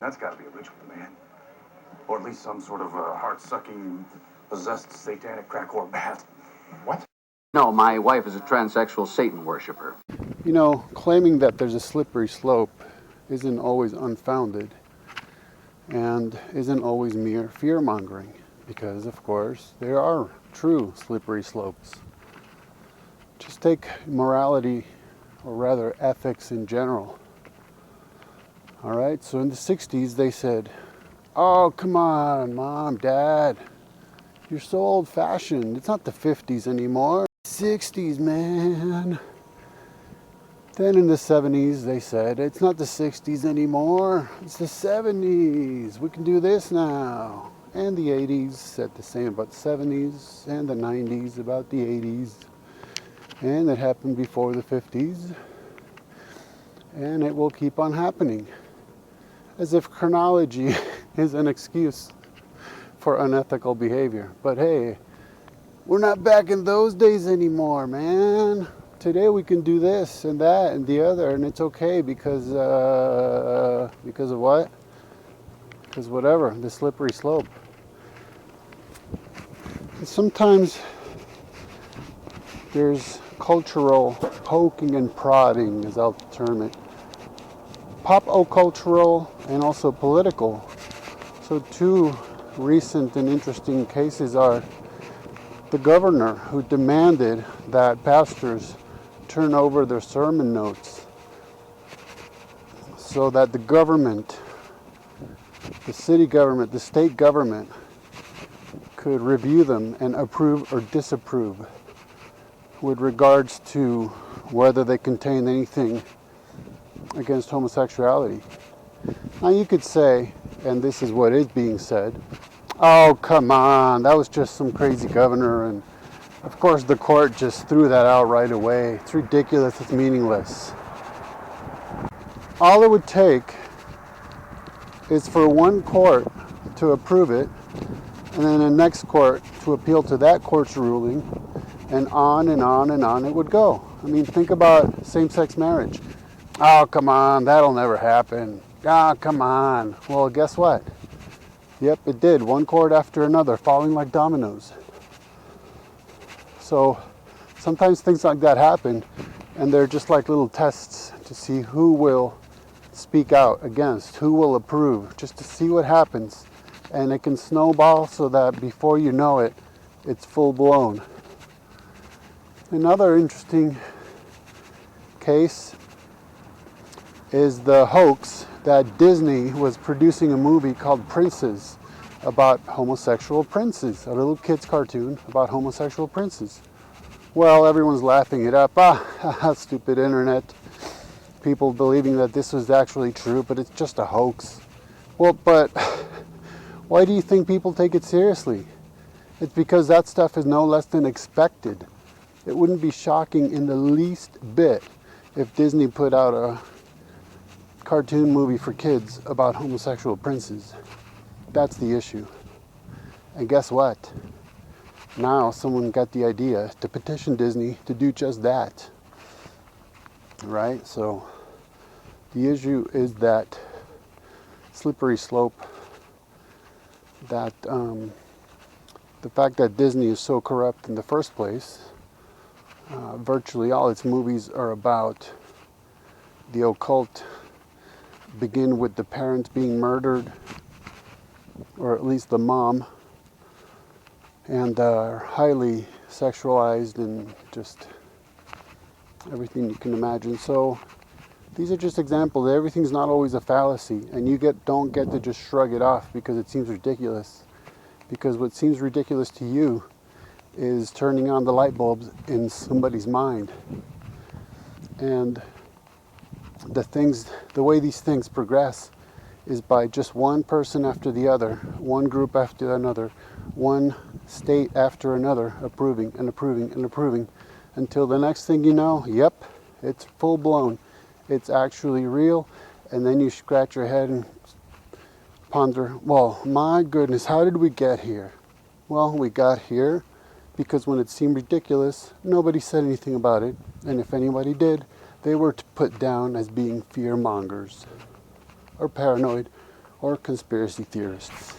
That's got to be a ritual, man. Or at least some sort of heart-sucking, possessed satanic crack whore bat. What? No, my wife is a transsexual Satan worshiper. You know, claiming that there's a slippery slope isn't always unfounded and isn't always mere fear-mongering, because, of course, there are true slippery slopes. Just take morality, or rather ethics in general. All right, so in the 60s they said, oh, come on, Mom, Dad, you're so old-fashioned. It's not the 50s anymore. 60s, man. Then in the 70s they said, it's not the 60s anymore. It's the 70s. We can do this now. And the 80s said the same about the 70s, and the 90s about the 80s. And it happened before the 50s. And it will keep on happening. As if chronology is an excuse for unethical behavior. But hey, we're not back in those days anymore, man. Today we can do this and that and the other, and it's okay because of what? Because whatever, the slippery slope. And sometimes there's cultural poking and prodding, as I'll term it. Pop-cultural and also political. So two recent and interesting cases are the governor who demanded that pastors turn over their sermon notes so that the government, the city government, the state government could review them and approve or disapprove with regards to whether they contain anything against homosexuality. Now you could say, and this is what is being said, oh, come on, that was just some crazy governor, and of course the court just threw that out right away. It's ridiculous, it's meaningless. All it would take is for one court to approve it, and then the next court to appeal to that court's ruling, and on and on and on it would go. I mean, think about same-sex marriage. Oh, come on, that'll never happen. Ah, come on. Well, guess what? Yep, it did. One court after another, falling like dominoes. So sometimes things like that happen, and they're just like little tests to see who will speak out against, who will approve, just to see what happens. And it can snowball so that before you know it, it's full blown. Another interesting case is the hoax that Disney was producing a movie called Princes about homosexual princes, a little kid's cartoon about homosexual princes. Well, everyone's laughing it up. Stupid internet. People believing that this was actually true, but it's just a hoax. Well, but why do you think people take it seriously? It's because that stuff is no less than expected. It wouldn't be shocking in the least bit if Disney put out a cartoon movie for kids about homosexual princes. That's the issue. And guess what? Now someone got the idea to petition Disney to do just that. Right? So the issue is that slippery slope, that the fact that Disney is so corrupt in the first place. Virtually all its movies are about the occult, begin with the parents being murdered, or at least the mom, and are highly sexualized and just everything you can imagine. So these are just examples. Everything's not always a fallacy, and you don't get to just shrug it off because it seems ridiculous. Because what seems ridiculous to you is turning on the light bulbs in somebody's mind. And the way these things progress is by just one person after the other, one group after another, one state after another, approving and approving and approving, until the next thing you know, yep, it's full blown. It's actually real. And then you scratch your head and ponder, well, my goodness, how did we get here? Well, we got here because when it seemed ridiculous, nobody said anything about it. And if anybody did, they were put down as being fear mongers or paranoid or conspiracy theorists.